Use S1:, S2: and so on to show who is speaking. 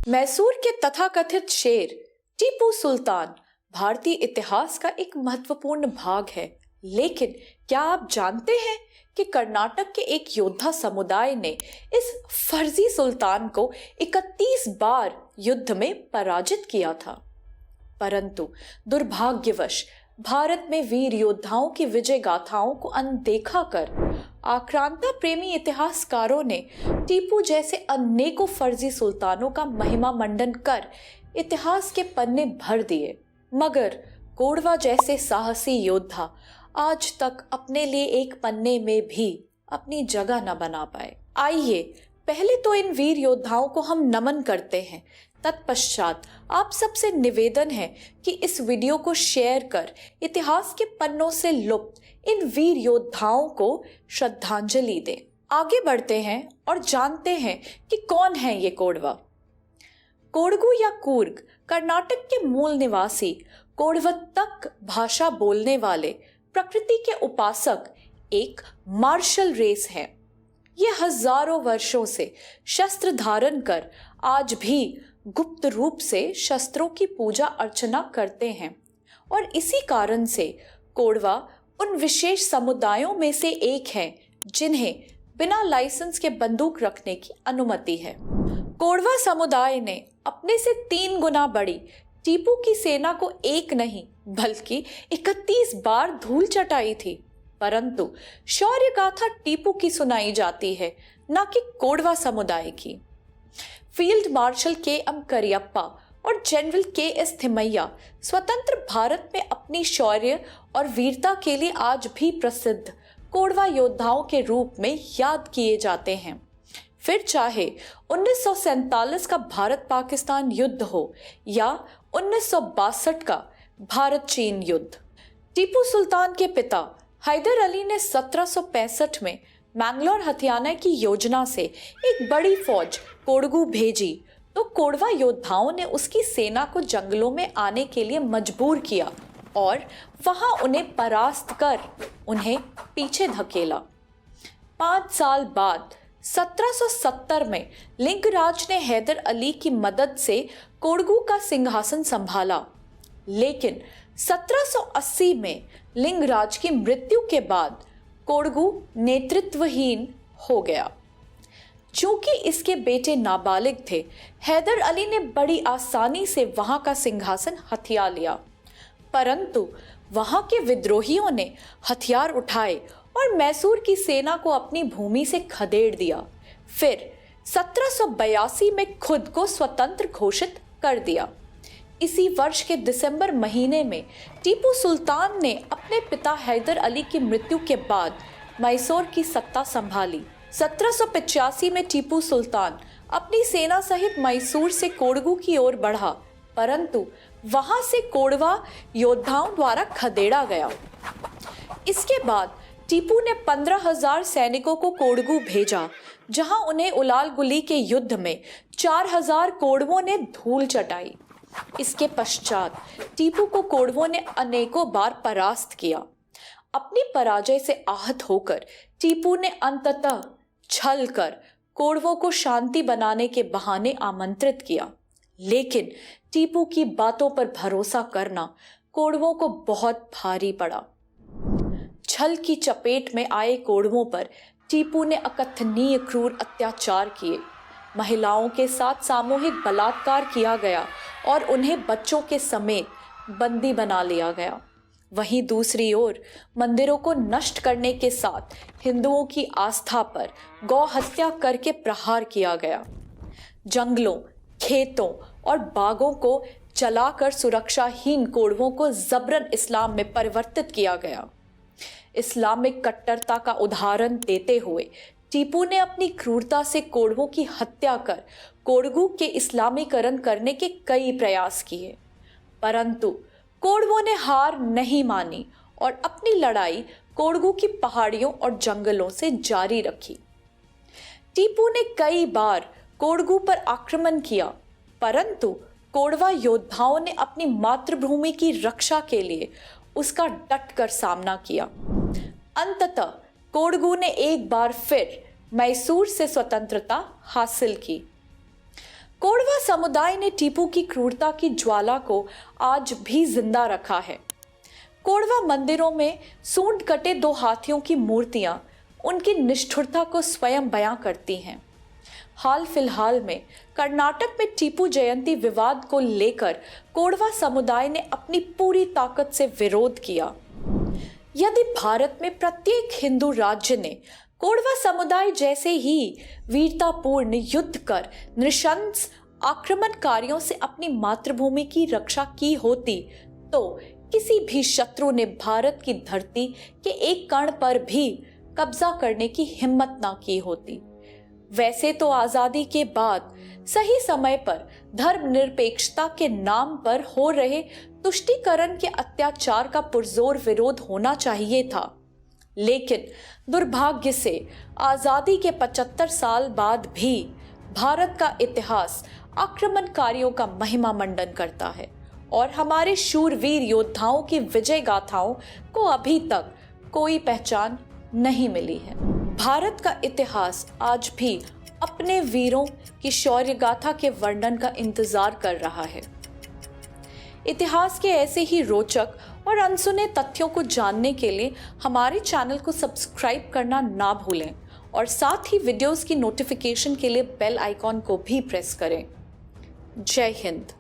S1: मैसूर के तथाकथित शेर टीपू सुल्तान भारतीय इतिहास का एक महत्वपूर्ण भाग है। लेकिन क्या आप जानते हैं कि कर्नाटक के एक योद्धा समुदाय ने इस फर्जी सुल्तान को 31 बार युद्ध में पराजित किया था। परंतु दुर्भाग्यवश भारत में वीर योद्धाओं की विजय गाथाओं को अनदेखा कर आक्रांता प्रेमी इतिहासकारों ने टीपू जैसे अनेकों फर्जी सुल्तानों का महिमा मंडन कर इतिहास के पन्ने भर दिए, मगर कोडवा जैसे साहसी योद्धा आज तक अपने लिए एक पन्ने में भी अपनी जगह न बना पाए। आइए पहले तो इन वीर योद्धाओं को हम नमन करते हैं। तत्पश्चात आप सबसे निवेदन है कि इस वीडियो को शेयर कर इतिहास के पन्नों से लुप्त इन वीर योद्धाओं को श्रद्धांजलि दें। आगे बढ़ते हैं और जानते हैं कि कौन है ये कोडवा। कोडगु या कूर्ग कर्नाटक के मूल निवासी कोडवत्तक भाषा बोलने वाले प्रकृति के उपासक एक मार्शल रेस है। ये हजारों वर्षों से शस्त्र धारण कर आज भी गुप्त रूप से शस्त्रों की पूजा अर्चना करते हैं और इसी कारण से कोडवा उन विशेष समुदायों में से एक है जिन्हें बिना लाइसेंस के बंदूक रखने की अनुमति है। कोडवा समुदाय ने अपने से 3 गुना बड़ी टीपू की सेना को एक नहीं बल्कि 31 बार धूल चटाई थी। परंतु शौर्य गाथा टीपू की सुनाई जाती है, न कि कोडवा समुदाय की। Field marshal KM. करियप्पा और जनरल के.एस. थिमैया स्वतंत्र भारत में अपनी शौर्य और वीरता के लिए आज भी प्रसिद्ध कोडवा योद्धाओं के रूप में याद किए जाते हैं। फिर चाहे 1947 का भारत पाकिस्तान युद्ध हो या 1962 का भारत चीन युद्ध, टीपू सुल्तान के पिता हैदर अली ने 1765 में मैंगलोर हथियाने की योजना से एक बड़ी फौज कोडगु भेजी तो कोडवा योद्धाओं ने उसकी सेना को जंगलों में आने के लिए मजबूर किया और वहां उन्हें परास्त कर उन्हें पीछे धकेला। 5 साल बाद 1770 में लिंगराज ने हैदर अली की मदद से कोडगु का सिंहासन संभाला, लेकिन 1780 में लिंगराज की मृत्यु के बाद कोडगु नेतृत्वहीन हो गया। चूंकि इसके बेटे नाबालिग थे, हैदर अली ने बड़ी आसानी से वहां का सिंहासन हथिया लिया। परंतु वहां के विद्रोहियों ने हथियार उठाए और मैसूर की सेना को अपनी भूमि से खदेड़ दिया। फिर 1782 में खुद को स्वतंत्र घोषित कर दिया। इसी वर्ष के दिसंबर महीने में टीपू सुल्तान ने अपने पिता हैदर अली की मृत्यु के बाद मैसूर की सत्ता संभाली। 1785 में टीपू सुल्तान अपनी सेना सहित मैसूर से कोडगु की ओर बढ़ा, परंतु वहां से कोडवा योद्धाओं द्वारा खदेड़ा गया। इसके बाद टीपू ने 15,000 सैनिकों को कोडगु भेजा, जहां उन्हें उलाल गुली के युद्ध में 4,000 कोडवों ने धूल चटाई। इसके पश्चात टीपू को कोडवों ने अनेकों बार परास्त किया। अपनी पराजय से आहत होकर टीपू ने अंततः छल कर कोडवों को शांति बनाने के बहाने आमंत्रित किया, लेकिन टीपू की बातों पर भरोसा करना कोडवों को बहुत भारी पड़ा। छल की चपेट में आए कोडवों पर टीपू ने अकथनीय क्रूर अत्याचार किए। महिलाओं के साथ सामूहिक बलात्कार किया गया और उन्हें बच्चों के समेत बंदी बना लिया गया। वहीं दूसरी ओर मंदिरों को नष्ट करने के साथ हिंदुओं की आस्था पर गौ हत्या करके प्रहार किया गया। जंगलों, खेतों और बागों को जलाकर सुरक्षाहीन कोडवों को जबरन इस्लाम में परिवर्तित किया गया। इस्लामिक कट्टरता का उदाहरण देते हुए टीपू ने अपनी क्रूरता से कोडवों की हत्या कर कोडगु के इस्लामीकरण करने के कई प्रयास किए, परंतु कोडवों ने हार नहीं मानी और अपनी लड़ाई कोडगु की पहाड़ियों और जंगलों से जारी रखी। टीपू ने कई बार कोडगु पर आक्रमण किया, परंतु कोडवा योद्धाओं ने अपनी मातृभूमि की रक्षा के लिए उसका डटकर सामना किया। अंततः कोडगु ने एक बार फिर मैसूर से स्वतंत्रता हासिल की। कोरवा समुदाय ने टीपू की क्रूरता की ज्वाला को आज भी जिंदा रखा है। कोरवा मंदिरों में सूंड कटे 2 हाथियों की मूर्तियां उनकी निष्ठुरता को स्वयं बयां करती हैं। हाल फिलहाल में कर्नाटक में टीपू जयंती विवाद को लेकर कोरवा समुदाय ने अपनी पूरी ताकत से विरोध किया। यदि भारत में प्रत्येक हिंदू राज्य ने कोरवा समुदाय जैसे ही वीरतापूर्ण युद्ध कर नृशंस आक्रमणकारियों से अपनी मातृभूमि की रक्षा की होती तो किसी भी शत्रु ने भारत की धरती के एक कण पर भी कब्जा करने की हिम्मत ना की होती। वैसे तो आजादी के बाद सही समय पर धर्मनिरपेक्षता के नाम पर हो रहे तुष्टीकरण के अत्याचार का पुरजोर विरोध होना चाहिए था, लेकिन दुर्भाग्य से आजादी के 75 साल बाद भी भारत का इतिहास आक्रमणकारियों का महिमा मंडन करता है और हमारे शूरवीर योद्धाओं की विजय गाथाओं को अभी तक कोई पहचान नहीं मिली है। भारत का इतिहास आज भी अपने वीरों की शौर्य गाथा के वर्णन का इंतजार कर रहा है। इतिहास के ऐसे ही रोचक और अनसुने तथ्यों को जानने के लिए हमारे चैनल को सब्सक्राइब करना ना भूलें और साथ ही वीडियोस की नोटिफिकेशन के लिए बेल आइकॉन को भी प्रेस करें। जय हिंद।